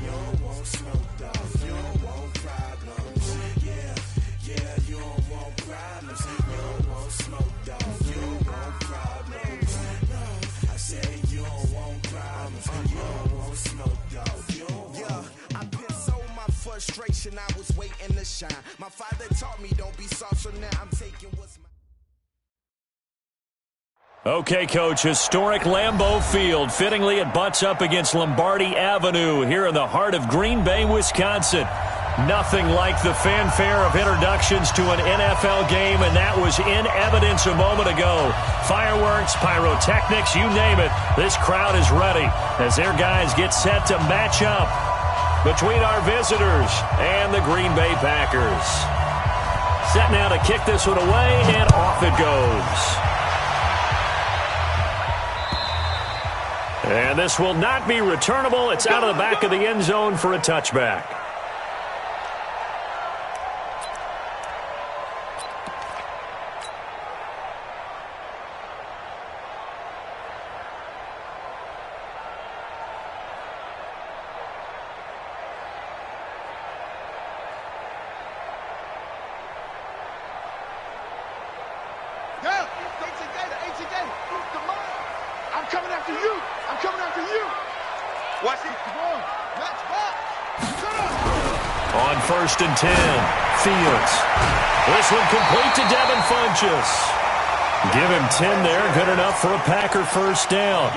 You don't want smoke, dog. You don't want problems. Yeah, you don't want problems. You don't want smoke, dog. You don't want problems. No, I said you don't want problems. You don't want smoke, dog. You don't want. I've been so my frustration, I was waiting to shine. My father taught me don't be soft, so now I'm taking what's mine. Okay, Coach, historic Lambeau Field. Fittingly, it butts up against Lombardi Avenue here in the heart of Green Bay, Wisconsin. Nothing like the fanfare of introductions to an NFL game, and that was in evidence a moment ago. Fireworks, pyrotechnics, you name it. This crowd is ready as their guys get set to match up between our visitors and the Green Bay Packers. Set now to kick this one away, and off it goes. And this will not be returnable. It's out of the back of the end zone for a touchback. On 1st and 10, Fields. This one complete to Devin Funchess. Give him 10 there, good enough for a Packer first down.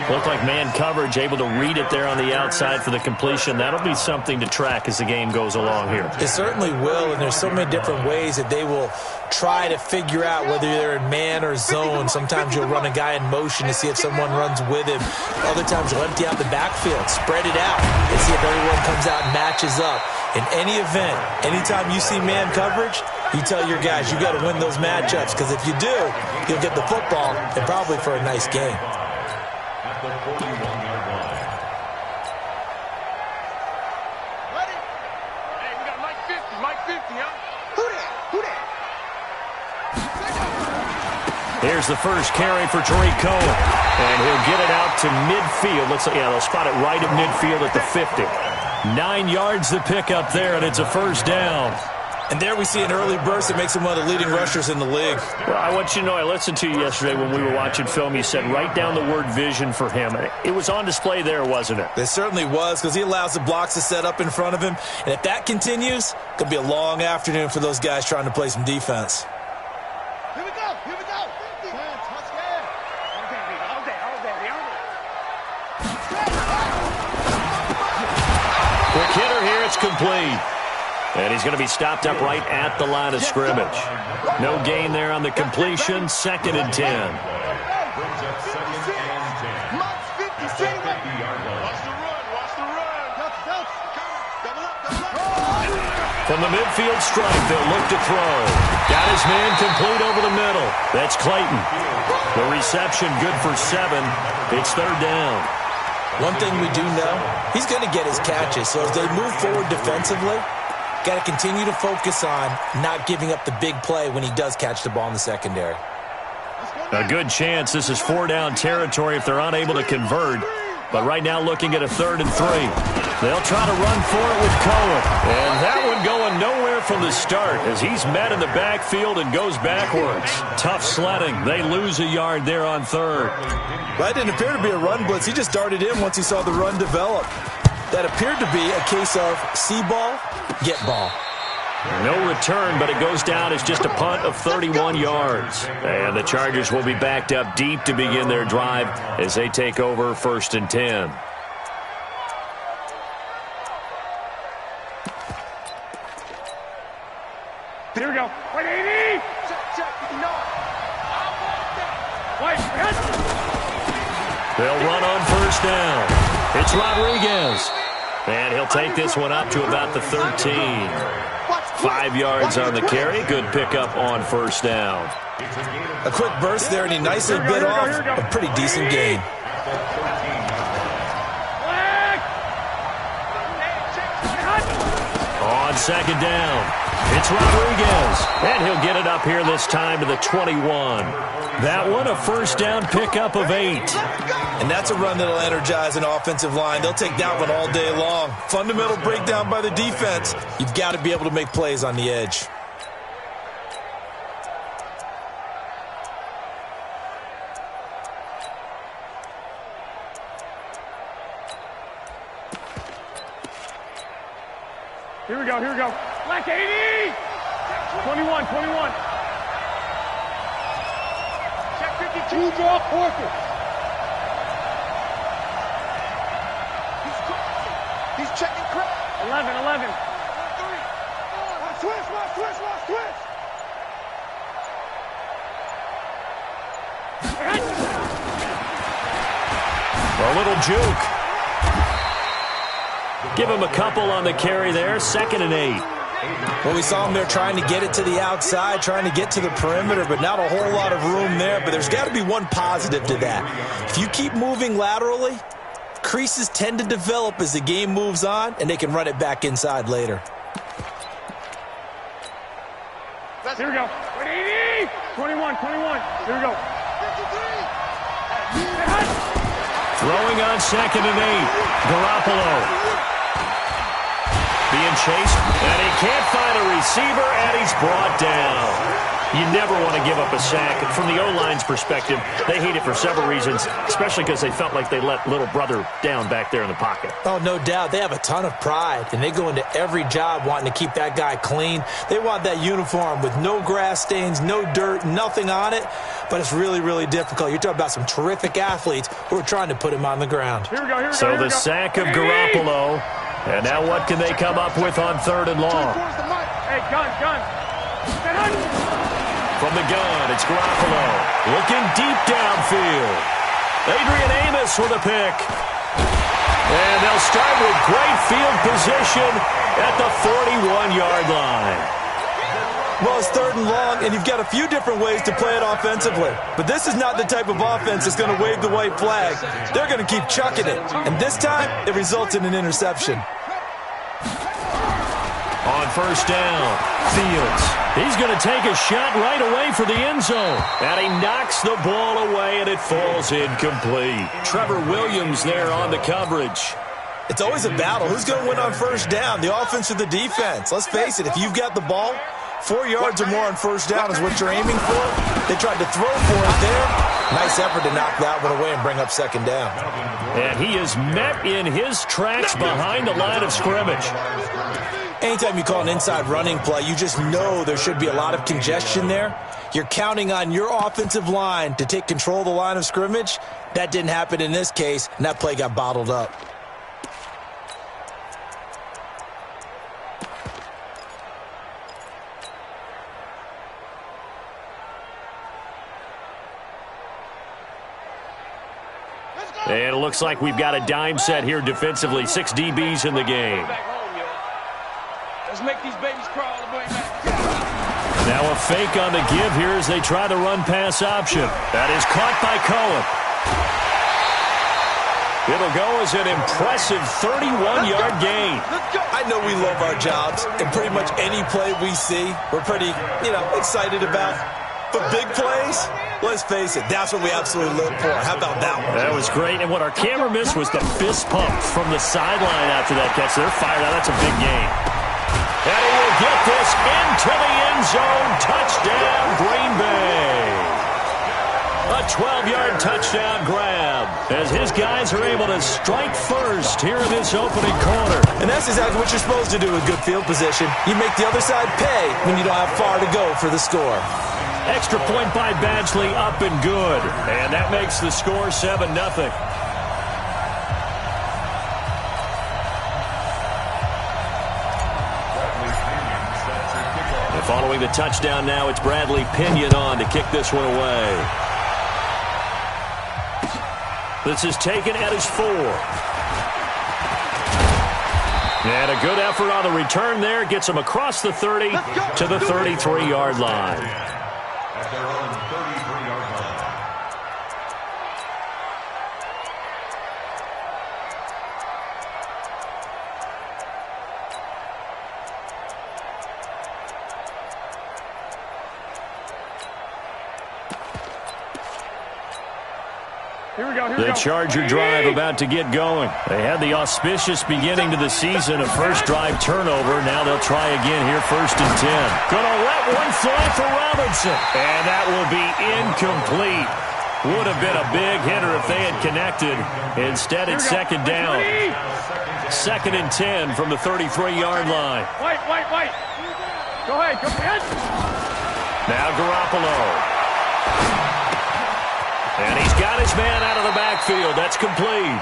Looked like man coverage, able to read it there on the outside for the completion. That'll be something to track as the game goes along here. It certainly will, and there's so many different ways that they will try to figure out whether they're in man or zone. Sometimes you'll run a guy in motion to see if someone runs with him. Other times you'll empty out the backfield, spread it out, and see if everyone comes out and matches up. In any event, anytime you see man coverage, you tell your guys you got to win those matchups, because if you do, you'll get the football and probably for a nice game. At the 41-yard line. Ready? Hey, we got Mike 50, huh? Who that? Here's the first carry for Tariq Cohen, and he'll get it out to midfield. Looks like, they'll spot it right at midfield at the 50. 9 yards the pickup there, and it's a first down. And there we see an early burst that makes him one of the leading rushers in the league. Well, I want you to know, I listened to you yesterday when we were watching film. You said write down the word vision for him. It was on display there, wasn't it? It certainly was, because he allows the blocks to set up in front of him. And if that continues, it could be a long afternoon for those guys trying to play some defense. Here we go. Touchdown. Quick hitter here, it's complete. And he's going to be stopped up right at the line of scrimmage. No gain there on the completion. 2nd and 10. Brings up 2nd and 10. At the 50-yard line. Watch the run. Double up. From the midfield stripe, they'll look to throw. Got his man complete over the middle. That's Clayton. The reception good for 7. It's 3rd down. One thing we do know, he's going to get his catches. So as they move forward defensively, got to continue to focus on not giving up the big play when he does catch the ball in the secondary. A good chance this is 4-down territory if they're unable to convert. But right now looking at a 3rd and 3. They'll try to run for it with Cohen. And that one going nowhere from the start as he's met in the backfield and goes backwards. Tough sledding. They lose a yard there on 3rd. That didn't appear to be a run blitz. He just darted in once he saw the run develop. That appeared to be a case of see ball, get ball. No return, but it goes down as just a punt of 31 yards. And the Chargers will be backed up deep to begin their drive as they take over 1st and 10. Here we go. Wait, 80! Check. No. Wait, they'll run on 1st down. It's Rodriguez. And he'll take this one up to about the 13. 5 yards on the carry. Good pickup on 1st down. A quick burst there, and he nicely bit off a pretty decent gain. On on second down. It's Rodriguez, and he'll get it up here this time to the 21. That one, a first down pickup of 8. And that's a run that'll energize an offensive line. They'll take that one all day long. Fundamental breakdown by the defense. You've got to be able to make plays on the edge. Here we go, here we go. Black 80! 21, 21. Check 52. Draw forfeit. He's checking crap. 11, 11. 3. Switch. A little juke. Give him a couple on the carry there. 2nd and 8. Well, we saw him there trying to get it to the outside, trying to get to the perimeter, but not a whole lot of room there. But there's got to be one positive to that. If you keep moving laterally, creases tend to develop as the game moves on, and they can run it back inside later. Here we go. 80! 21, 21. Here we go. 53! Throwing on 2nd and 8. Garoppolo. Being chased, and he can't find a receiver, and he's brought down. You never want to give up a sack. And from the O-line's perspective, they hate it for several reasons, especially because they felt like they let little brother down back there in the pocket. Oh, no doubt. They have a ton of pride, and they go into every job wanting to keep that guy clean. They want that uniform with no grass stains, no dirt, nothing on it, but it's really, really difficult. You're talking about some terrific athletes who are trying to put him on the ground. Here we go, here we go. So the sack of Garoppolo, and now what can they come up with on 3rd and long? Hey, gun. From the gun, it's Garoppolo. Looking deep downfield. Adrian Amos with a pick. And they'll start with great field position at the 41-yard line. Well, it's 3rd and long, and you've got a few different ways to play it offensively. But this is not the type of offense that's going to wave the white flag. They're going to keep chucking it. And this time, it results in an interception. On 1st down, Fields. He's going to take a shot right away for the end zone. And he knocks the ball away, and it falls incomplete. Trevor Williams there on the coverage. It's always a battle. Who's going to win on 1st down, the offense or the defense? Let's face it, if you've got the ball, 4 yards or more on 1st down is what you're aiming for. They tried to throw for it there. Nice effort to knock that one away and bring up 2nd down. And he is met in his tracks behind the line of scrimmage. Anytime you call an inside running play, you just know there should be a lot of congestion there. You're counting on your offensive line to take control of the line of scrimmage. That didn't happen in this case, and that play got bottled up. And it looks like we've got a dime set here defensively. 6 DBs in the game. Let's make these babies crawl all the way back. Now a fake on the give here as they try the run-pass option. That is caught by Cohen. It'll go as an impressive 31-yard gain. I know we love our jobs, and pretty much any play we see, we're pretty, excited about. But big plays, let's face it, that's what we absolutely live for. How about that one? That was great, and what our camera missed was the fist pump from the sideline after that catch. They're fired out. That's a big gain. And he will get this into the end zone. Touchdown, Green Bay. A 12-yard touchdown grab as his guys are able to strike first here in this opening quarter. And that's exactly what you're supposed to do with good field position. You make the other side pay when you don't have far to go for the score. Extra point by Badgley, up and good. And that makes the score 7-0. And following the touchdown now, it's Bradley Pinion on to kick this one away. This is taken at his 4. And a good effort on the return there. Gets him across the 30 to the 33-yard line. At their own 33-yard line. The Charger drive about to get going. They had the auspicious beginning to the season, a first drive turnover. Now they'll try again here, 1st and 10. Gonna let one fly for Robinson. And that will be incomplete. Would have been a big hitter if they had connected. Instead, it's 2nd down. 2nd and 10 from the 33-yard line. White. Go ahead. Now Garoppolo. And he's got his man out of the backfield. That's complete.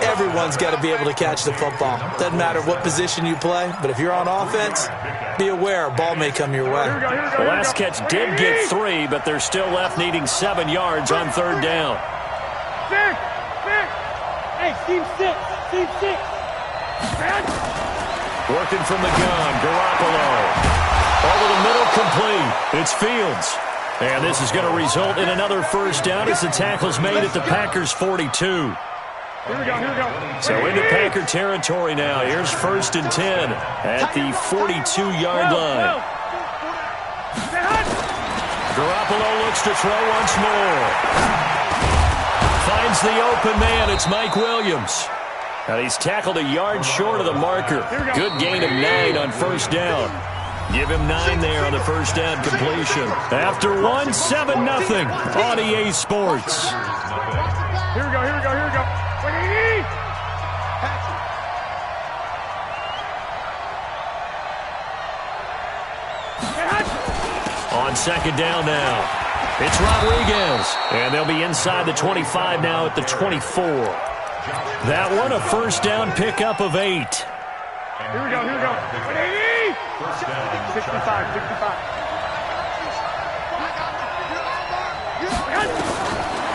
Everyone's got to be able to catch the football. Doesn't matter what position you play, but if you're on offense, be aware a ball may come your way. The last catch did get 3, but they're still left needing 7 yards on 3rd down. Six. Hey, team 6. Working from the gun, Garoppolo. Over the middle, complete. It's Fields. And this is going to result in another 1st down as the tackle's made at the Packers' 42. Here we go. So into Packer territory now. Here's 1st and 10 at the 42-yard line. Garoppolo looks to throw once more. Finds the open man. It's Mike Williams. And he's tackled a yard short of the marker. Good gain of 9 on 1st down. Give him 9 there on the 1st down completion. After 1, 7-0 on EA Sports. Here we go. On 2nd down now, it's Rodriguez. And they'll be inside the 25 now at the 24. That one, a 1st down pickup of 8. Here we go. 65.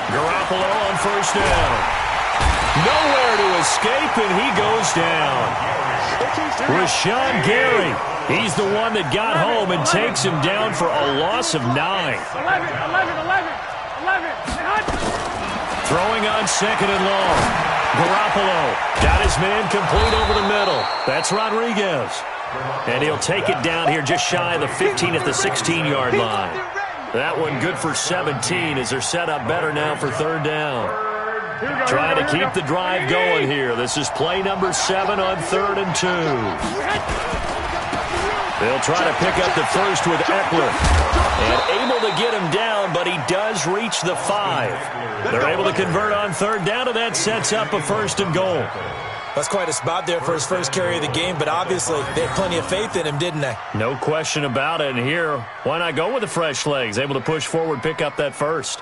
Garoppolo on 1st down. Nowhere to escape, and he goes down. Rashawn Gary, he's the one that got home and takes him down for a loss of 9. 11. Throwing on 2nd and long. Garoppolo got his man complete over the middle. That's Rodriguez. And he'll take it down here just shy of the 15 at the 16-yard line. That one good for 17 as they're set up better now for 3rd down. Trying to keep the drive going here. This is play number 7 on 3rd and 2. They'll try to pick up the first with Eckler. And able to get him down, but he does reach the 5. They're able to convert on 3rd down, and that sets up a 1st and goal. That's quite a spot there for his first carry of the game, but obviously they had plenty of faith in him, didn't they? No question about it. And here, why not go with the fresh legs? Able to push forward, pick up that first.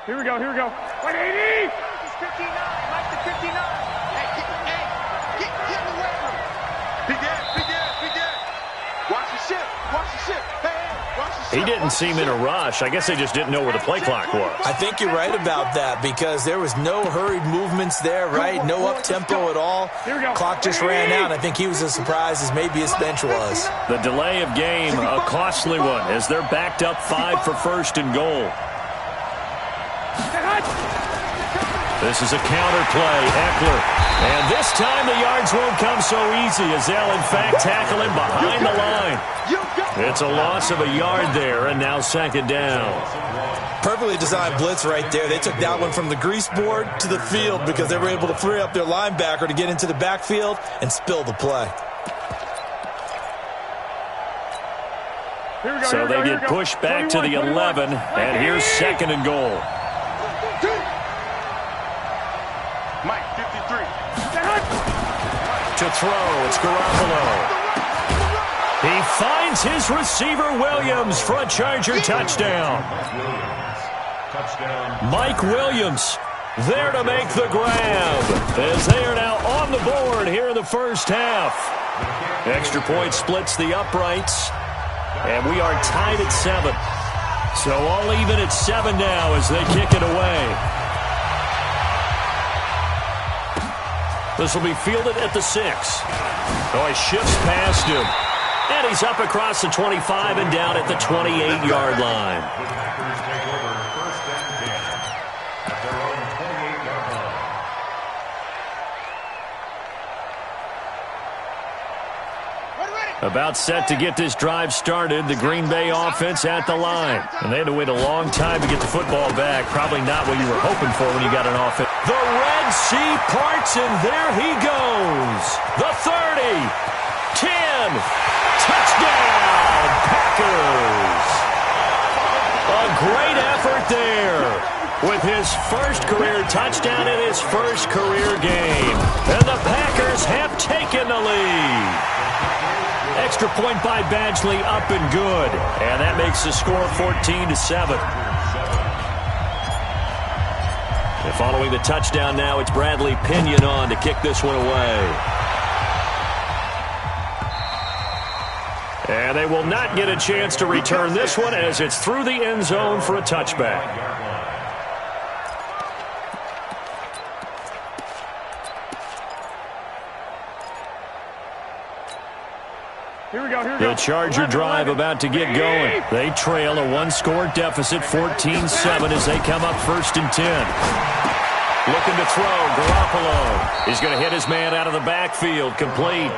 Here we go. 180. 59, Mike to 59. Hey, get in the weight room. Be dead. Watch the ship. Hey, watch the ship. He didn't seem in a rush. I guess they just didn't know where the play clock was. I think you're right about that because there was no hurried movements there, right? No up-tempo at all. Clock just ran out. I think he was as surprised as maybe his bench was. The delay of game, a costly one, as they're backed up 5 for 1st and goal. This is a counter play, Eckler. And this time the yards won't come so easy as they'll, in fact, tackle him behind the line. It's a loss of a yard there, and now 2nd down. Perfectly designed blitz right there. They took that one from the grease board to the field because they were able to free up their linebacker to get into the backfield and spill the play. So they get pushed back to the 11, and here's 2nd and goal. Mike, 53. To throw, it's Garoppolo. He finds his receiver, Williams, for a Charger touchdown. Mike Williams there to make the grab as they are now on the board here in the first half. Extra point splits the uprights, and we are tied at 7. So all even at 7 now as they kick it away. This will be fielded at the 6. Oh, he shifts past him. And he's up across the 25 and down at the 28-yard line. The Packers take over 1st and 10 at their own 28-yard line. About set to get this drive started. The Green Bay offense at the line. And they had to wait a long time to get the football back. Probably not what you were hoping for when you got an offense. The Red Sea parts, and there he goes. The 30, 10, touchdown, Packers. A great effort there with his first career touchdown in his first career game. And the Packers have taken the lead. Extra point by Badgley, up and good. And that makes the score 14-7. And following the touchdown now, it's Bradley Pinion on to kick this one away. And they will not get a chance to return this one as it's through the end zone for a touchback. The Charger drive about to get going. They trail a one-score deficit, 14-7, as they come up 1st and 10. Looking to throw, Garoppolo is going to hit his man out of the backfield, complete.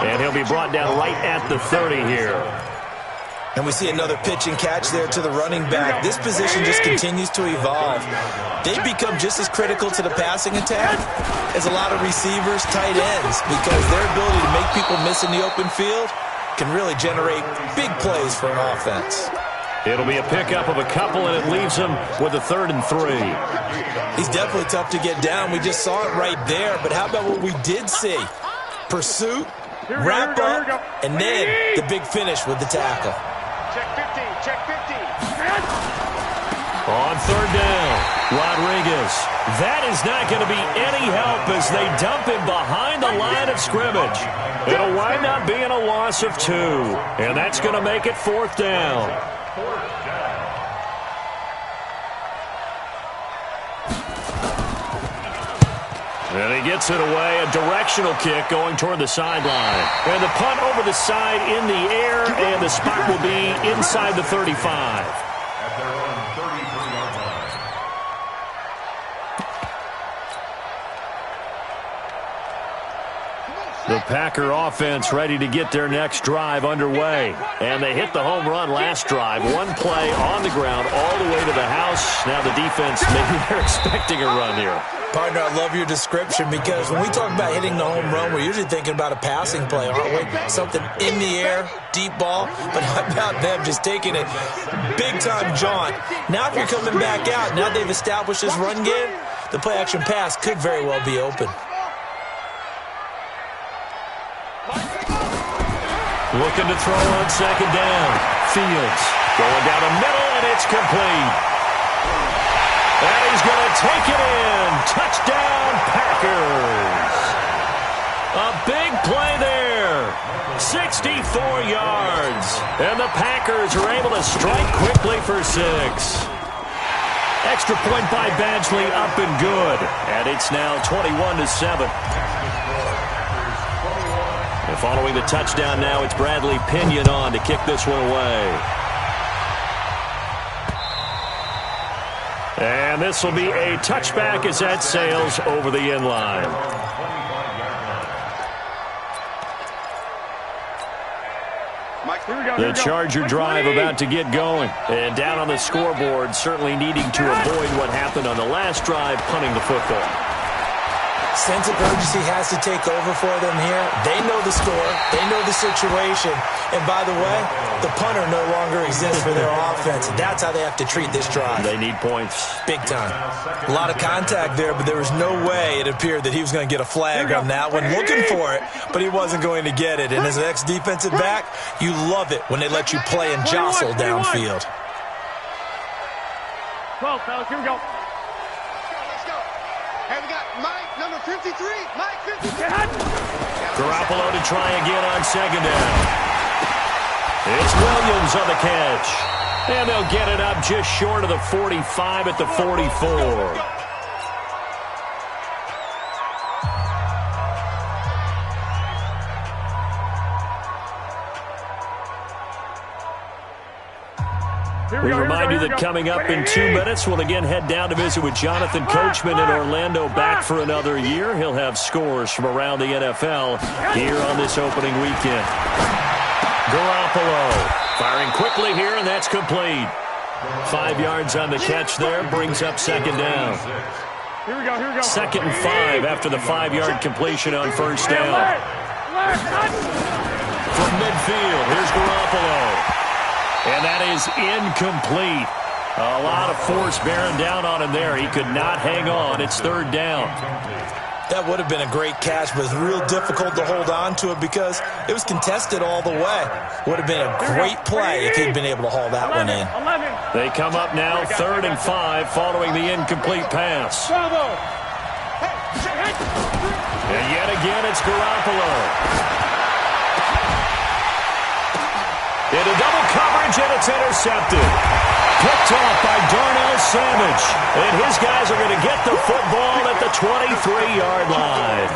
And he'll be brought down right at the 30 here. And we see another pitch and catch there to the running back. This position just continues to evolve. They've become just as critical to the passing attack as a lot of receivers, tight ends, because their ability to make people miss in the open field can really generate big plays for an offense. It'll be a pickup of a couple, and it leaves him with a 3rd and 3. He's definitely tough to get down. We just saw it right there, but how about what we did see? Pursuit, wrap up, and then the big finish with the tackle. Check 15, check 15. On 3rd down, Rodriguez. That is not going to be any help as they dump him behind the line of scrimmage. It'll wind up being a loss of 2, and that's going to make it 4th down. And he gets it away, a directional kick going toward the sideline. And the punt over the side in the air, and the spot will be inside the 35. At their own 33-yard line. The Packer offense ready to get their next drive underway. And they hit the home run last drive. One play on the ground all the way to the house. Now the defense, maybe they're expecting a run here. Partner, I love your description because when we talk about hitting the home run, we're usually thinking about a passing play, aren't we? Something in the air, deep ball. But how about them just taking it big-time jaunt? Now if you're coming back out, now they've established this run game, the play-action pass could very well be open. Looking to throw on 2nd down. Fields going down the middle, and it's complete. And he's going to take it in. Touchdown, Packers. A big play there. 64 yards. And the Packers are able to strike quickly for 6. Extra point by Badgley, up and good. And it's now 21-7. And following the touchdown now, it's Bradley Pinion on to kick this one away. And this will be a touchback as that sails over the end line. The Charger drive about to get going. And down on the scoreboard, certainly needing to avoid what happened on the last drive, punting the football. Sense of urgency has to take over for them here. They know the score. They know the situation. And by the way, the punter no longer exists for their offense. That's how they have to treat this drive. They need points. Big time. A lot of contact there, but there was no way it appeared that he was going to get a flag on that one. Looking for it, but he wasn't going to get it. And as an ex-defensive back, you love it when they let you play and jostle downfield. 12, fellas, here we go. Hey, we got Mike, number 53. Mike, 53. Garoppolo to try again on 2nd down. It's Williams on the catch. And they'll get it up just short of the 45 at the 44. We remind you that coming up in 2 minutes, we'll again head down to visit with Jonathan Coachman in Orlando, back for another year. He'll have scores from around the NFL here on this opening weekend. Garoppolo firing quickly here, and that's complete. 5 yards on the catch there, brings up second down. Here we go. 2nd and 5 after the 5-yard completion on first down. From midfield, here's Garoppolo. And that is incomplete. A lot of force bearing down on him there. He could not hang on. It's 3rd down. That would have been a great catch, but it's real difficult to hold on to it because it was contested all the way. Would have been a great play if he'd been able to haul that one in. They come up now 3rd and 5 following the incomplete pass. And yet again, it's Garoppolo. Into double coverage, and it's intercepted. Picked off by Darnell Savage. And his guys are going to get the football at the 23-yard line.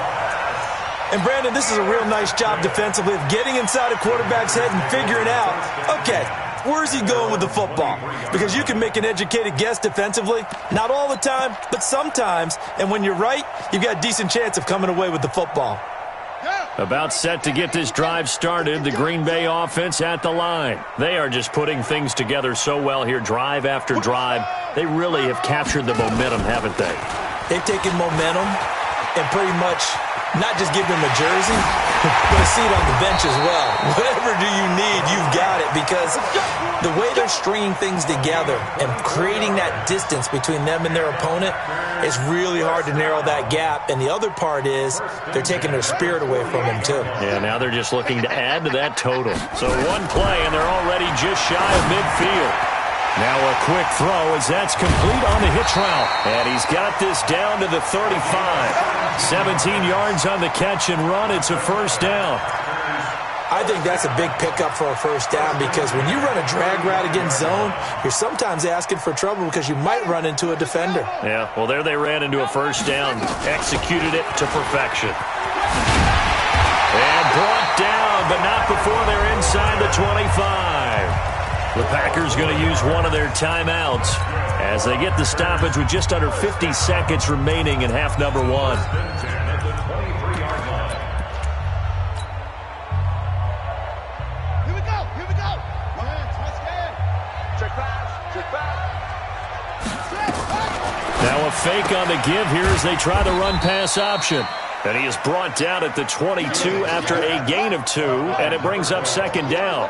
And, Brandon, this is a real nice job defensively of getting inside a quarterback's head and figuring out, okay, where's he going with the football? Because you can make an educated guess defensively. Not all the time, but sometimes. And when you're right, you've got a decent chance of coming away with the football. About set to get this drive started, the Green Bay offense at the line. They are just putting things together so well here, drive after drive. They really have captured the momentum, haven't they? They've taken momentum and pretty much not just give them a jersey, but a seat on the bench as well. Whatever do you need, you've got it, because the way they're stringing things together and creating that distance between them and their opponent, it's really hard to narrow that gap. And the other part is they're taking their spirit away from them, too. Yeah, now they're just looking to add to that total. So one play, and they're already just shy of midfield. Now a quick throw as that's complete on the hitch route. And he's got this down to the 35. 17 yards on the catch and run. It's a first down. I think that's a big pickup for a first down, because when you run a drag route against zone, you're sometimes asking for trouble because you might run into a defender. Yeah, well, there they ran into a first down. Executed it to perfection. And brought down, but not before they're inside the 25. The Packers going to use one of their timeouts as they get the stoppage with just under 50 seconds remaining in half number 1. Here we go. Check back. Now a fake on the give here as they try the run-pass option. And he is brought down at the 22 after a gain of 2, and it brings up second down.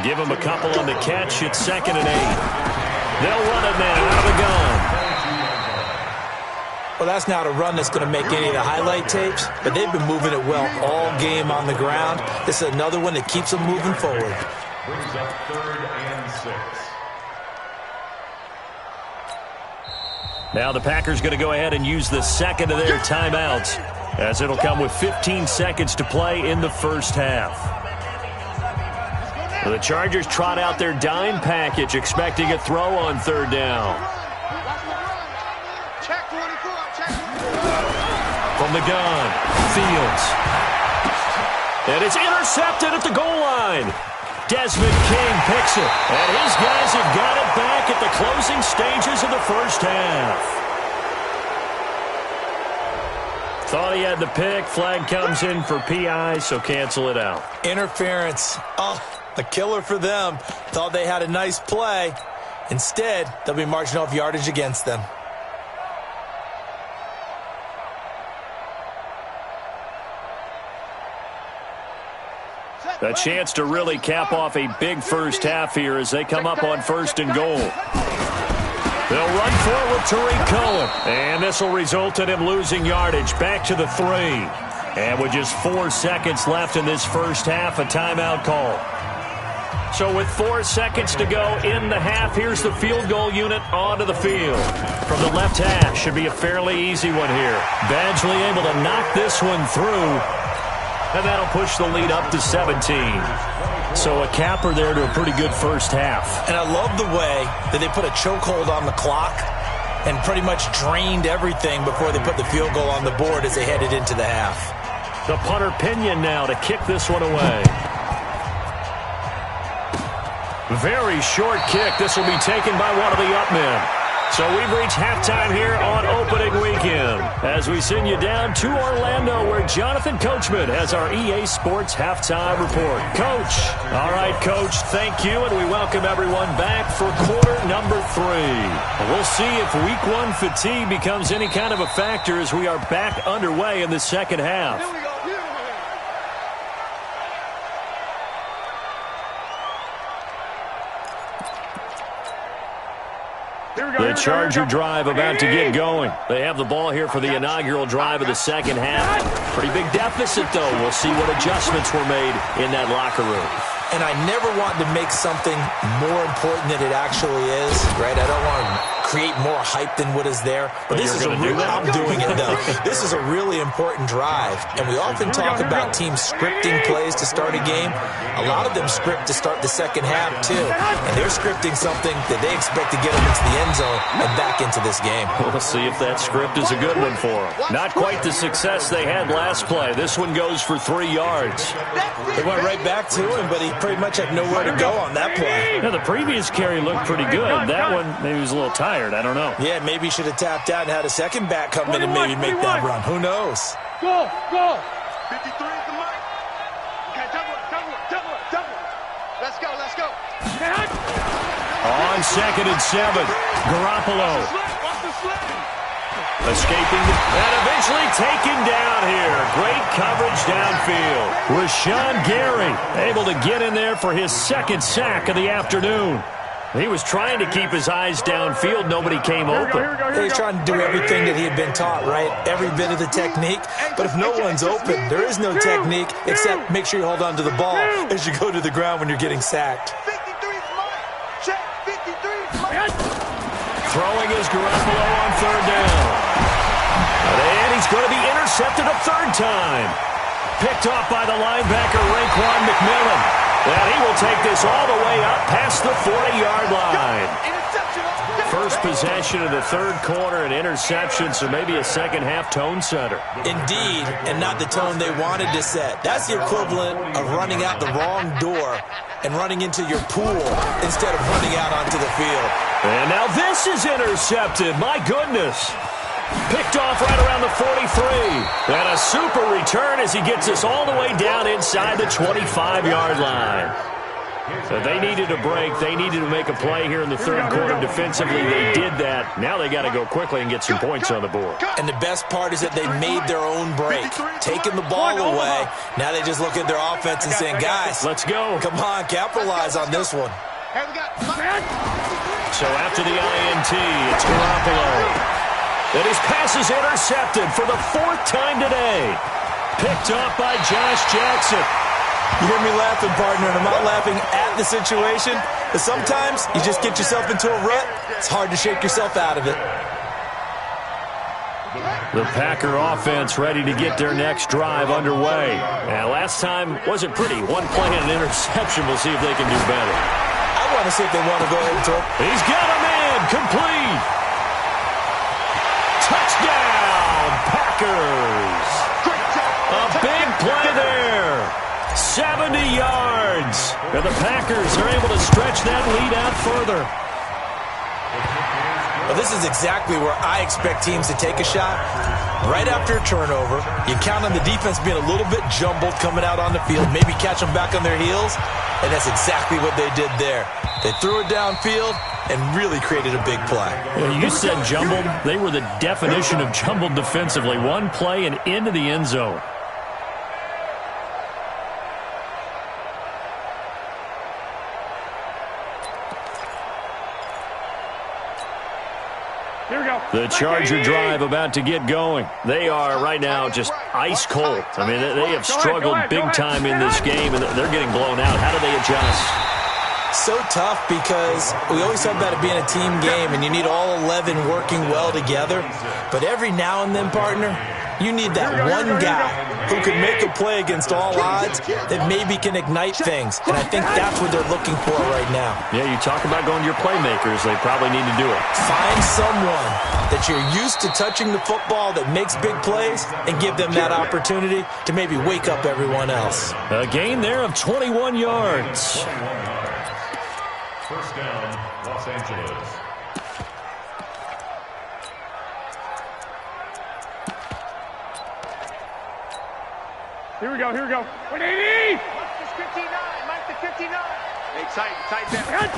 Give him a couple on the catch. It's 2nd and 8. They'll run it now out of the gun. Well, that's not a run that's going to make any of the highlight tapes, but they've been moving it well all game on the ground. This is another one that keeps them moving forward. Brings up 3rd and 6. Now the Packers going to go ahead and use the second of their timeouts, as it'll come with 15 seconds to play in the first half. The Chargers trot out their dime package, expecting a throw on 3rd down. From the gun, Fields. And it's intercepted at the goal line. Desmond King picks it, and his guys have got it back at the closing stages of the first half. Thought he had the pick. Flag comes in for PI, so cancel it out. Interference. Oh, a killer for them. Thought they had a nice play. Instead, they'll be marching off yardage against them. A chance to really cap off a big first half here as they come up on 1st and goal. They'll run forward with Tariq Cohen, and this will result in him losing yardage back to the 3. And with just 4 seconds left in this first half, a timeout call. So with 4 seconds to go in the half, here's the field goal unit onto the field. From the left hash, should be a fairly easy one here. Badgley able to knock this one through, and that'll push the lead up to 17. So a capper there to a pretty good first half. And I love the way that they put a chokehold on the clock and pretty much drained everything before they put the field goal on the board as they headed into the half. The punter Pinion now to kick this one away. Very short kick. This will be taken by one of the up men. So we've reached halftime here on opening weekend as we send you down to Orlando where Jonathan Coachman has our EA Sports halftime report. Coach. All right, Coach, thank you, and we welcome everyone back for quarter number 3. We'll see if week 1 fatigue becomes any kind of a factor as we are back underway in the second half. The Charger drive about to get going. They have the ball here for the inaugural drive of the second half. Pretty big deficit, though. We'll see what adjustments were made in that locker room. And I never want to make something more important than it actually is, right? I don't want to create more hype than what is there. But this is I'm doing it, though. This is a really important drive. And we often talk about teams scripting plays to start a game. A lot of them script to start the second half, too. And they're scripting something that they expect to get them into the end zone and back into this game. We'll see if that script is a good one for them. Not quite the success they had last play. This one goes for 3 yards. They went right back to him, but he pretty much had nowhere to go on that play. Yeah, the previous carry looked pretty good. That one, maybe he was a little tired. I don't know. Yeah, maybe he should have tapped out and had a second back come in and maybe make that run. Who knows? Go! 53 is the mark. Okay, double it. Let's go. On 2nd and 7, Garoppolo. Watch the sled. Escaping and eventually taken down here. Great coverage downfield. Rashawn Gary able to get in there for his 2nd sack of the afternoon. He was trying to keep his eyes downfield. Nobody came open. He's trying to do everything that he had been taught, right? Every bit of the technique. But if no one's open, there is no technique except make sure you hold on to the ball as you go to the ground when you're getting sacked. 53 is mine. Check. 53 is mine. Throwing is Garoppolo on 3rd down. And he's going to be intercepted a 3rd time. Picked off by the linebacker, Raekwon McMillan. And he will take this all the way up past the 40-yard line. First possession of the 3rd quarter, an interception, so maybe a second-half tone setter. Indeed, and not the tone they wanted to set. That's the equivalent of running out the wrong door and running into your pool instead of running out onto the field. And now this is intercepted. My goodness. Picked off right around the 43. And a super return as he gets us all the way down inside the 25-yard line. So they needed a break. They needed to make a play here in the 3rd quarter defensively. They did that. Now they got to go quickly and get some points on the board. And the best part is that they made their own break. Taking the ball away. Now they just look at their offense and saying, guys, let's go. Come on, capitalize on this one. So after the INT, it's Garoppolo. And his pass is intercepted for the 4th time today. Picked off by Josh Jackson. You hear me laughing, partner, and I'm not laughing at the situation. But sometimes you just get yourself into a rut. It's hard to shake yourself out of it. The Packer offense ready to get their next drive underway. And last time wasn't pretty. 1 play and an interception. We'll see if they can do better. I want to see if they want to go ahead and throw. He's got a man. Complete. Touchdown, Packers. A big play there. 70 yards. And the Packers are able to stretch that lead out further. Well, this is exactly where I expect teams to take a shot. Right after a turnover, you count on the defense being a little bit jumbled coming out on the field, maybe catch them back on their heels, and that's exactly what they did there. They threw it downfield and really created a big play. Yeah, you said jumbled. They were the definition of jumbled defensively. 1 play and into the end zone. The Charger drive about to get going. They are right now just ice cold. I mean, they have struggled big time in this game, and they're getting blown out. How do they adjust? So tough because we always talk about it being a team game, and you need all 11 working well together. But every now and then, partner, you need that one guy who can make a play against all odds that maybe can ignite things. And I think that's what they're looking for right now. Yeah, you talk about going to your playmakers. They probably need to do it. Find someone that you're used to touching the football that makes big plays and give them that opportunity to maybe wake up everyone else. A gain there of 21 yards. First down, Los Angeles. Here we go. 180! Mike the 59. Hey, tight that.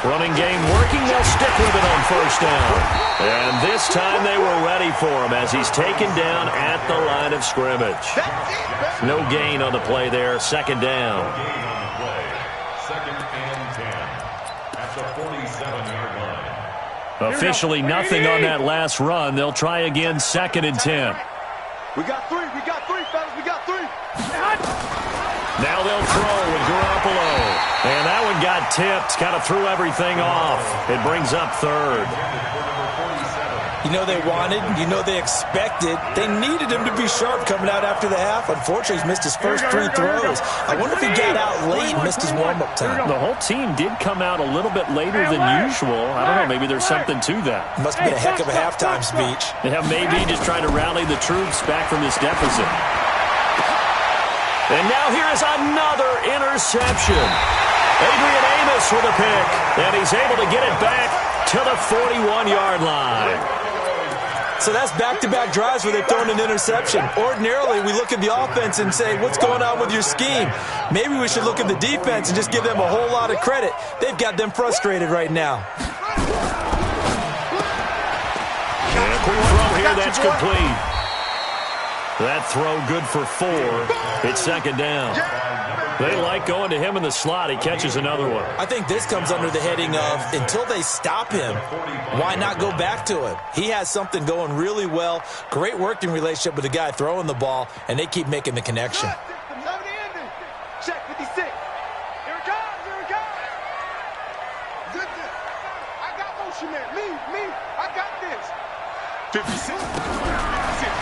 Running game working. They'll stick with it on first down. And this time they were ready for him as he's taken down at the line of scrimmage. No gain on the play there. Second down. No gain on the play. Second and 10. At the 47-yard line. Officially nothing on that last run. They'll try again second and 10. We got three, fellas. We got three. Now they'll throw with Garoppolo. And that one got tipped. Kind of threw everything off. It brings up third. You know they wanted, you know they expected. They needed him to be sharp coming out after the half. Unfortunately, he's missed his first three throws. I wonder if he got out late and missed his warm-up time. The whole team did come out a little bit later than usual. I don't know, maybe there's something to that. Must have been a heck of a halftime speech. Yeah, maybe just trying to rally the troops back from this deficit. And now here is another interception. Adrian Amos with a pick, and he's able to get it back to the 41-yard line. So that's back-to-back drives where they've thrown an interception. Ordinarily, we look at the offense and say, what's going on with your scheme? Maybe we should look at the defense and just give them a whole lot of credit. They've got them frustrated right now. And a quick throw here, that's complete. That throw good for 4. It's second down. They like going to him in the slot. He catches another one. I think this comes under the heading of, until they stop him, why not go back to him? He has something going really well. Great working relationship with the guy throwing the ball, and they keep making the connection. Check 56. Here it comes. Good. I got motion man. Me. I got this. 56.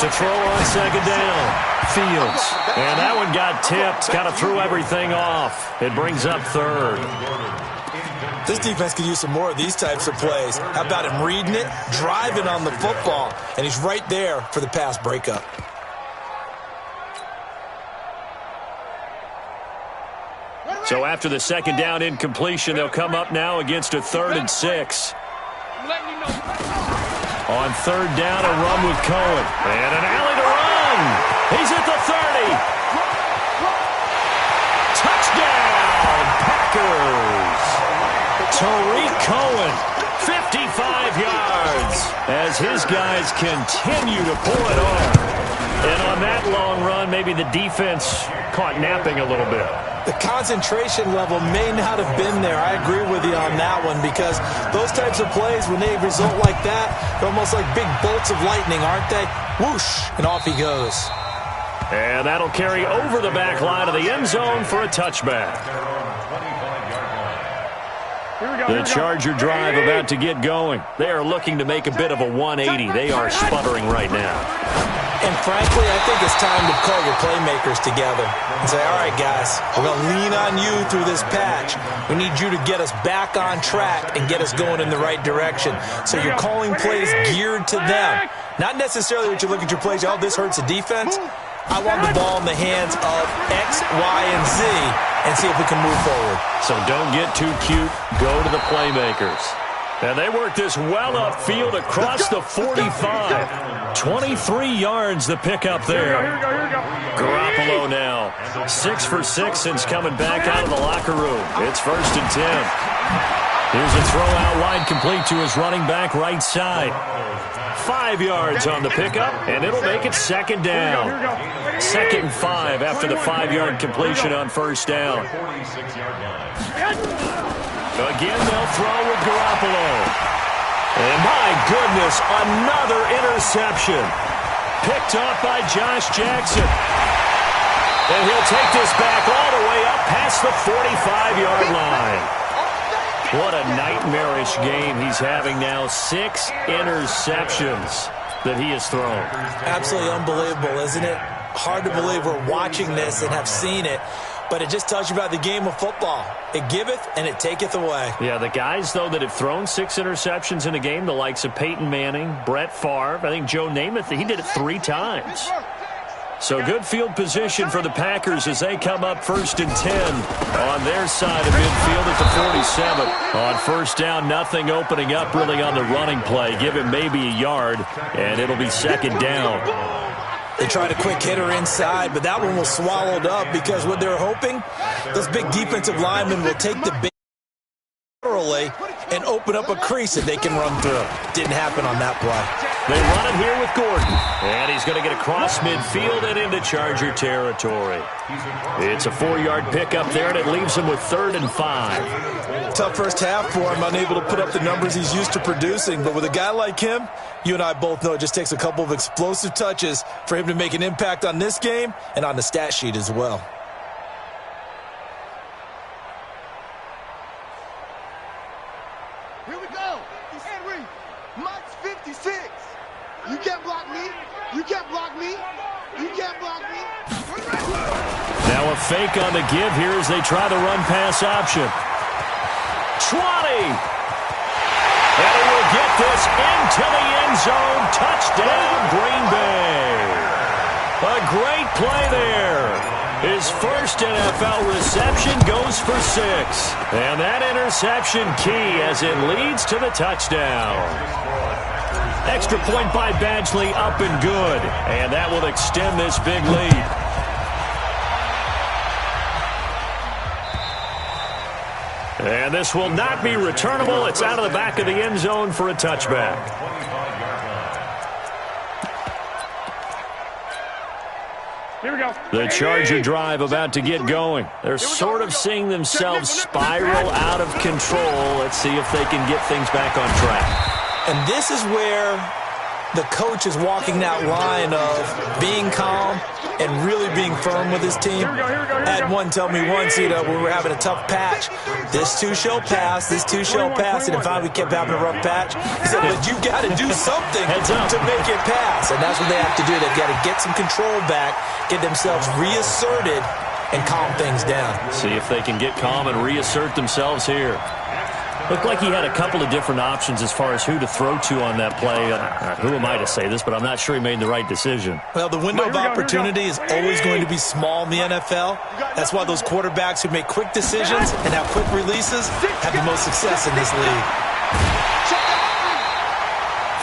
To throw on second down. Fields. And that one got tipped. Kind of threw everything off. It brings up third. This defense could use some more of these types of plays. How about him reading it, driving on the football, and he's right there for the pass breakup. So after the second down incompletion, they'll come up now against a 3rd and 6. On third down, a run with Cohen. And an alley to run. He's at the 30. Touchdown, Packers. Tariq Cohen, 55 yards, as his guys continue to pull it on. And on that long run, maybe the defense caught napping a little bit. The concentration level may not have been there. I agree with you on that one, because those types of plays, when they result like that, they're almost like big bolts of lightning, aren't they? Whoosh, and off he goes. And that'll carry over the back line of the end zone for a touchback. The Charger drive about to get going. They are looking to make a bit of a 180. They are sputtering right now. And frankly, I think it's time to call your playmakers together and say, all right, guys, we're going to lean on you through this patch. We need you to get us back on track and get us going in the right direction. So you're calling plays geared to them. Not necessarily that you look at your plays, oh, this hurts the defense. I want the ball in the hands of X, Y, and Z and see if we can move forward. So don't get too cute. Go to the playmakers. And they work this well upfield across the 45. 23 yards the pickup there. Garoppolo now. 6 for 6 since coming back out of the locker room. It's 1st and 10. Here's a throw out wide complete to his running back right side. 5 yards on the pickup, and it'll make it second down. 2nd and 5 after the 5-yard completion on first down. Again, they'll throw with Garoppolo. And my goodness, another interception. Picked off by Josh Jackson. And he'll take this back all the way up past the 45-yard line. What a nightmarish game he's having now. 6 interceptions that he has thrown. Absolutely unbelievable, isn't it? Hard to believe we're watching this and have seen it. But it just tells you about the game of football. It giveth and it taketh away. Yeah, the guys, though, that have thrown 6 interceptions in a game, the likes of Peyton Manning, Brett Favre, I think Joe Namath, he did it 3 times. So good field position for the Packers as they come up 1st and 10 on their side of midfield at the 47. On first down, nothing opening up really on the running play. Give him maybe a yard, and it'll be 2nd down. They tried a quick hitter inside, but that one was swallowed up because what they're hoping, those big defensive linemen will take the big laterally and open up a crease that they can run through. Didn't happen on that play. They run it here with Gordon, and he's going to get across midfield and into Charger territory. It's a 4-yard pickup there, and it leaves him with 3rd and 5. Tough first half for him, unable to put up the numbers he's used to producing. But with a guy like him, you and I both know it just takes a couple of explosive touches for him to make an impact on this game and on the stat sheet as well. Here we go. Henry, Mike's 56. You can't block me. You can't block me. You can't block me. Now a fake on the give here as they try the run-pass option. 20. And he will get this into the end zone. Touchdown, Green Bay. A great play there. His first NFL reception goes for 6. And that interception key as it leads to the touchdown. Extra point by Badgley, up and good. And that will extend this big lead. And this will not be returnable. It's out of the back of the end zone for a touchback. Here we go. The Charger drive about to get going. They're sort of seeing themselves spiral out of control. Let's see if they can get things back on track. And this is where the coach is walking that line of being calm and really being firm with his team. Had one tell me once, when we were having a tough patch, this too shall pass, this too shall pass, and finally we kept having a rough patch. He said, but you got to do something to make it pass, and that's what they have to do. They've got to get some control back, get themselves reasserted, and calm things down. See if they can get calm and reassert themselves here. Looked like he had a couple of different options as far as who to throw to on that play. Who am I to say this, but I'm not sure he made the right decision. Well, the window of opportunity is always going to be small in the NFL. That's why those quarterbacks who make quick decisions and have quick releases have the most success in this league.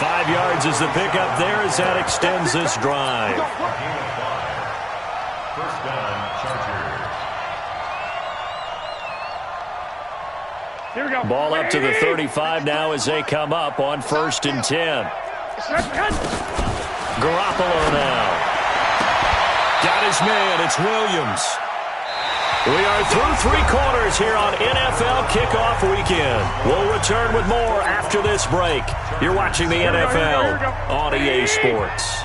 5 yards is the pickup there as that extends this drive. First down, Chargers. Here we go. Ball up to the 35 now as they come up on 1st and 10. Garoppolo now. Got his man. It's Williams. We are through 3 quarters here on NFL Kickoff Weekend. We'll return with more after this break. You're watching the NFL on EA Sports.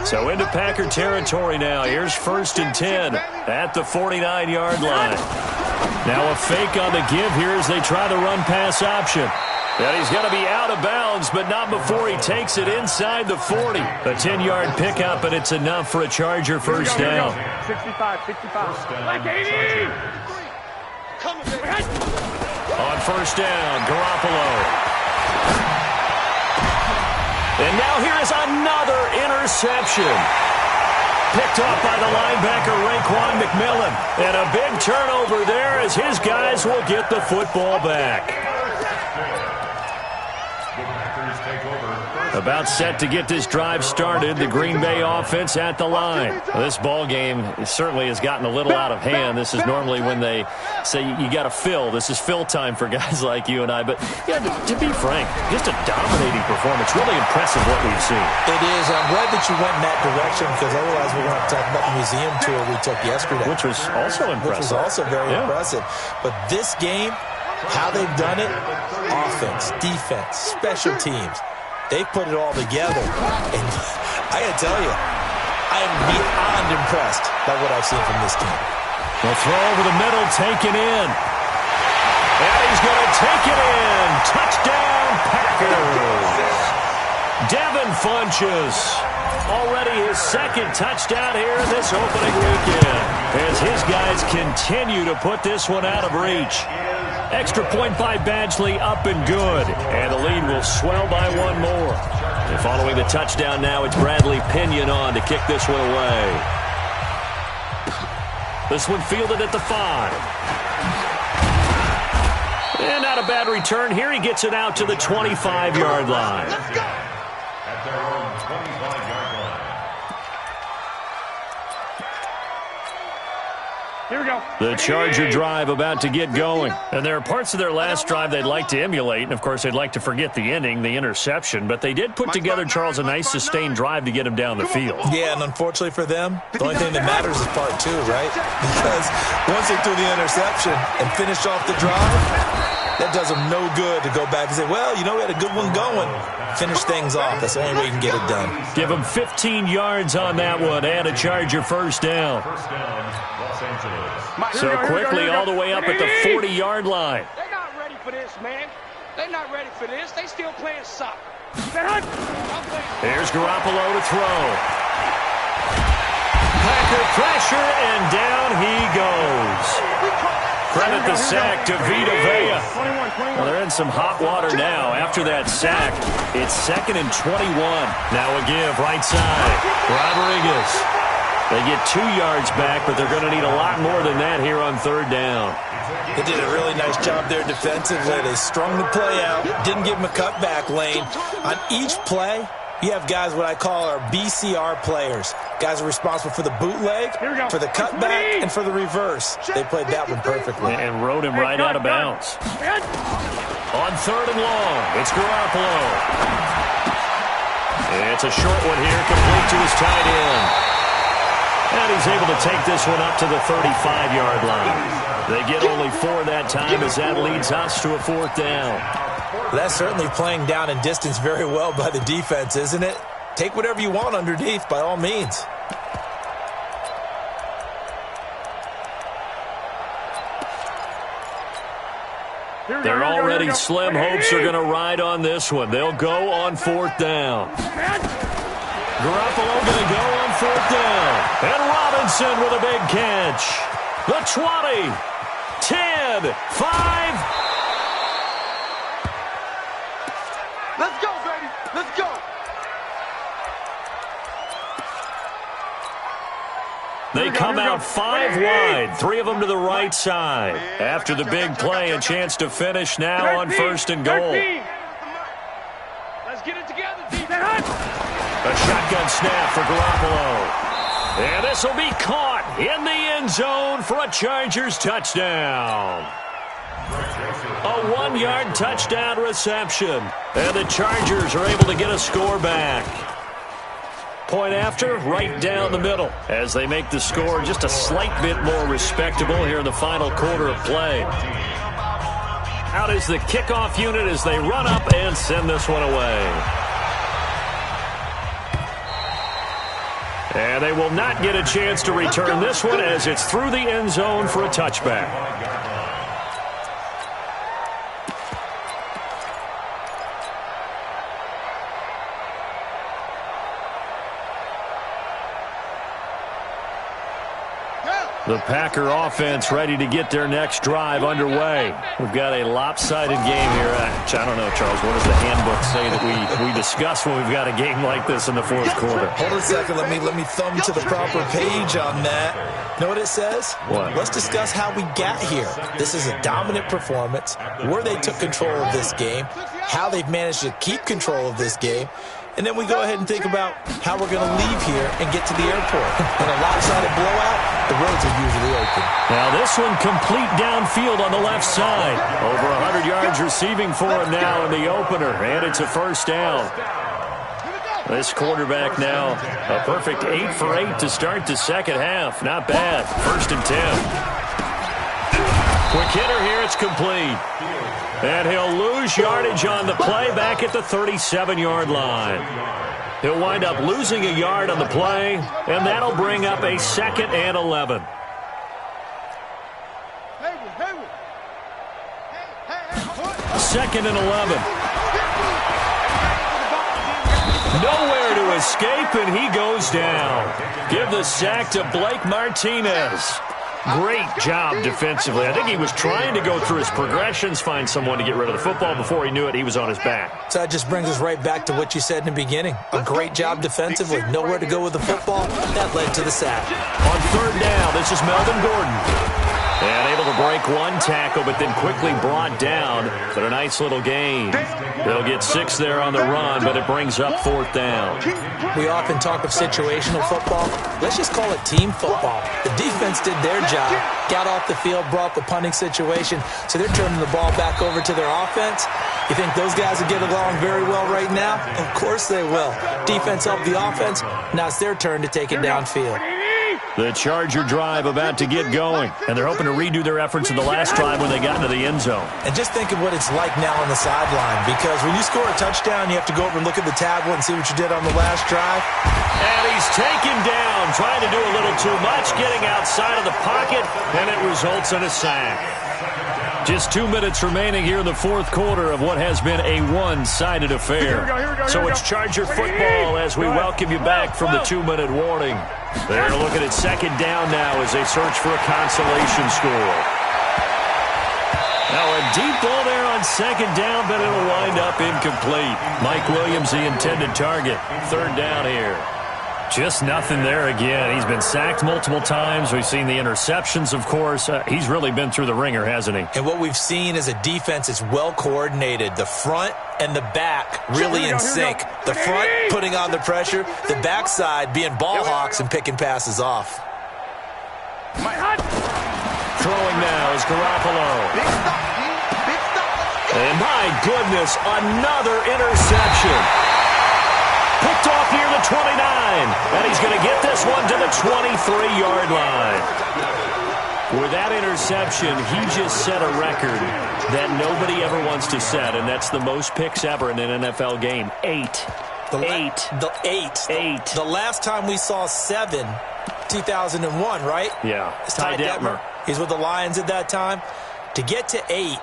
So into Packer territory now. Here's 1st and 10 at the 49-yard line. Now a fake on the give here as they try the run-pass option. And he's going to be out of bounds, but not before he takes it inside the 40. A 10-yard pickup, and it's enough for a Charger first down. 65. Like 80. On first down, Garoppolo. And now here is another interception. Picked off by the linebacker, Raekwon McMillan. And a big turnover there as his guys will get the football back. About set to get this drive started. The Green Bay offense at the line. This ball game certainly has gotten a little out of hand. This is normally when they say you got to fill. This is fill time for guys like you and I. But yeah, to be frank, just a dominating performance. Really impressive what we've seen. It is. I'm glad that you went in that direction because otherwise we're going to have to talk about the museum tour we took yesterday. Which was also impressive. Which was also very impressive. But this game, how they've done it, offense, defense, special teams, they put it all together. And I got to tell you, I am beyond impressed by what I've seen from this team. The throw over the middle, taken in. And he's going to take it in. Touchdown, Packers. Devin Funchess. Already his 2nd touchdown here this opening weekend. As his guys continue to put this one out of reach. Extra point by Badgley, up and good. And the lead will swell by one more. And following the touchdown now, it's Bradley Pinion on to kick this one away. This one fielded at the 5. And not a bad return here. He gets it out to the 25-yard line. At their own 25-yard line. Here we go. The Charger drive about to get going. And there are parts of their last drive they'd like to emulate. And, of course, they'd like to forget the ending, the interception. But they did put together, Charles, a nice sustained drive to get him down the field. Yeah, and unfortunately for them, the only thing that matters is part 2, right? Because once they threw the interception and finished off the drive, that does them no good to go back and say, well, you know, we had a good one going. Finish things off. That's the only way you can get it done. Give him 15 yards on that one and a Charger first down. First down, Los Angeles. So quickly all the way up at the 40-yard line. They're not ready for this, man. They're not ready for this. They still playing soccer. Here's Garoppolo to throw. Packer pressure, and down he goes. Credit the sack to Vita Vea. Well, they're in some hot water now. After that sack, it's 2nd and 21. Now a give right side. Rodriguez. They get 2 yards back, but they're going to need a lot more than that here on 3rd down. They did a really nice job there defensively. They strung the play out, didn't give him a cutback lane. On each play, you have guys what I call our BCR players. Guys are responsible for the bootleg, for the cutback, and for the reverse. They played that one perfectly. And rode him right out of bounds. On 3rd and long, it's Garoppolo. It's a short one here, complete to his tight end. And he's able to take this one up to the 35-yard line. They get only 4 that time as that leads us to a 4th down. That's certainly playing down and distance very well by the defense, isn't it? Take whatever you want underneath, by all means. They're already slim. Hopes are going to ride on this one. They'll go on 4th down. Garoppolo going to go on 4th down. And Robinson with a big catch. The 20, 10, 5. Let's go, baby. Let's go. They come out 5 wide, 3 of them to the right side. After the big play, a chance to finish now on 1st and goal. Let's get it together, defense. A shotgun snap for Garoppolo. And this will be caught in the end zone for a Chargers touchdown. A 1-yard touchdown reception. And the Chargers are able to get a score back. Point after, right down the middle, as they make the score just a slight bit more respectable here in the final quarter of play. Out is the kickoff unit as they run up and send this one away. And they will not get a chance to return this one as it's through the end zone for a touchback. The Packer offense ready to get their next drive underway. We've got a lopsided game here. I don't know, Charles, what does the handbook say that we discuss when we've got a game like this in the 4th quarter? Hold a second. Let me thumb to the proper page on that. Know what it says? What? Let's discuss how we got here. This is a dominant performance, where they took control of this game, how they've managed to keep control of this game, and then we go ahead and think about how we're going to leave here and get to the airport. In a lopsided blowout, the roads are usually open. Now this one complete downfield on the left side. Over 100 yards receiving for him now in the opener, and it's a 1st down. This quarterback now, a perfect 8 for 8 to start the 2nd half. Not bad. 1st and 10. Quick hitter here, it's complete. And he'll lose yardage on the play back at the 37-yard line. He'll wind up losing a yard on the play, and that'll bring up a 2nd and 11. Second and 11. Nowhere to escape, and he goes down. Give the sack to Blake Martinez. Great job defensively. I think he was trying to go through his progressions, find someone to get rid of the football. Before he knew it, he was on his back. So that just brings us right back to what you said in the beginning. A great job defensively. Nowhere to go with the football. That led to the sack. On third down, this is Melvin Gordon. And able to break one tackle, but then quickly brought down. But a nice little gain. They'll get 6 there on the run, but it brings up 4th down. We often talk of situational football. Let's just call it team football. The defense did their job, got off the field, brought the punting situation, so they're turning the ball back over to their offense. You think those guys will get along very well right now? Of course they will. Defense helped the offense. Now it's their turn to take it downfield. The Charger drive about to get going, and they're hoping to redo their efforts in the last drive when they got into the end zone. And just think of what it's like now on the sideline, because when you score a touchdown, you have to go over and look at the tablet and see what you did on the last drive. And he's taken down, trying to do a little too much, getting outside of the pocket, and it results in a sack. Just 2 minutes remaining here in the fourth quarter of what has been a one-sided affair. So it's Charger football as we welcome you back from the 2-minute warning. They're looking at second down now as they search for a consolation score. Now a deep ball there on second down, but it'll wind up incomplete. Mike Williams, the intended target. Third down here. Just nothing there again. He's been sacked multiple times. We've seen the interceptions, of course. He's really been through the ringer, hasn't he? And what we've seen is a defense that's well coordinated. The front and the back really in sync. The front putting on the pressure. The backside being ball hawks and picking passes off. Throwing now is Garoppolo. And my goodness, another interception. Picked off near the 29, and he's going to get this one to the 23-yard line. With that interception, he just set a record that nobody ever wants to set, and that's the most picks ever in an NFL game. 8. The last time we saw 7, 2001, right? Yeah. It's Ty Detmer. He's with the Lions at that time. To get to 8,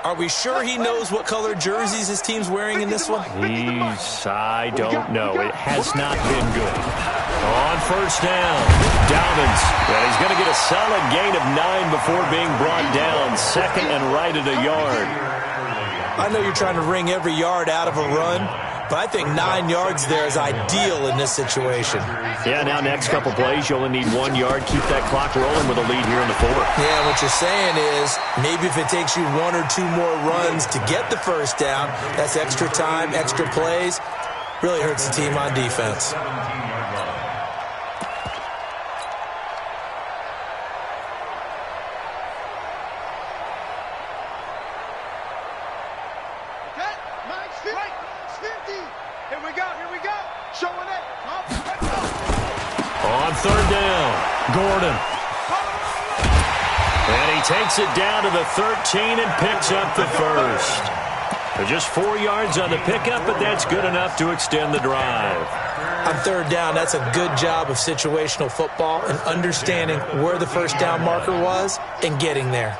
are we sure he knows what color jerseys his team's wearing in this one? I don't know. It has not been good. On first down, Dobbins. And he's going to get a solid gain of 9 before being brought down. Second and right at a yard. I know you're trying to wring every yard out of a run, but I think 9 yards there is ideal in this situation. Yeah, now next couple plays, you only need 1 yard. Keep that clock rolling with a lead here in the fourth. Yeah, what you're saying is maybe if it takes you 1 or 2 more runs to get the first down, that's extra time, extra plays. Really hurts the team on defense. On third down, Gordon. And he takes it down to the 13 and picks up the first. Just 4 yards on the pickup, but that's good enough to extend the drive. On third down, that's a good job of situational football and understanding where the first down marker was and getting there.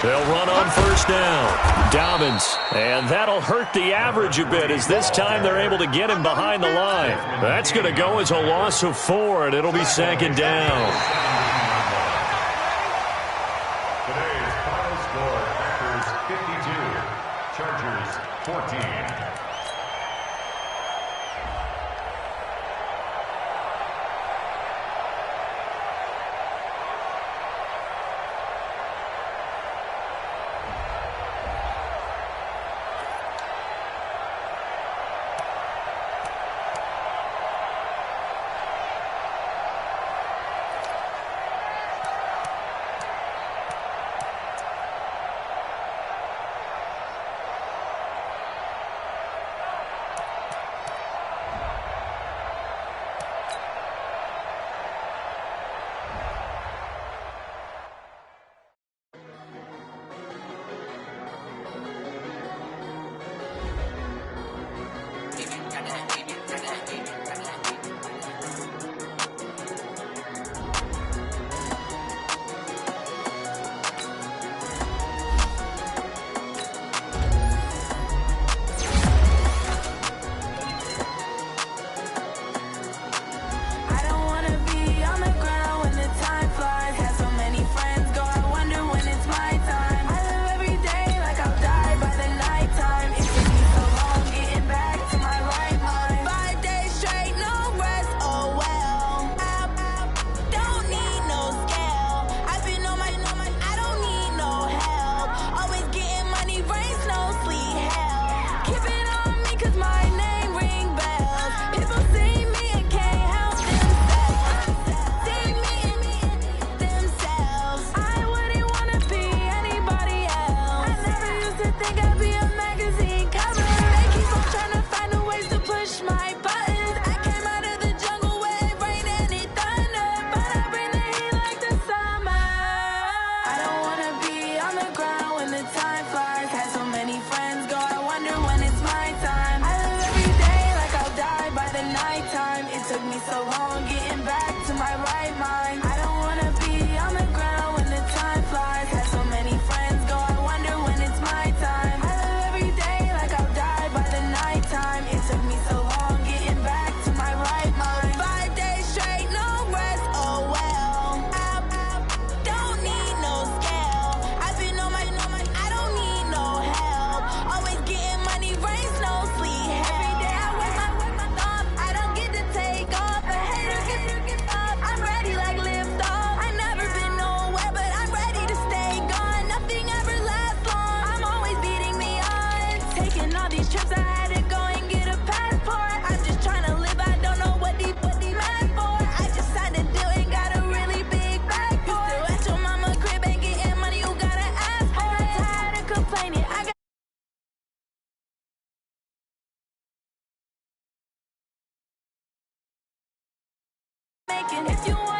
They'll run on first down. Dobbins. And that'll hurt the average a bit as this time they're able to get him behind the line. That's going to go as a loss of 4, and it'll be second down. Today's final score, Packers 52, Chargers 14. all these trips, I had to go and get a passport. I'm just trying to live, I don't know what these mad for. I just signed a deal and got a really big bag for it. You still at your mama crib and getting money, you gotta ask for it. I'm tired of complaining, I got making. If you want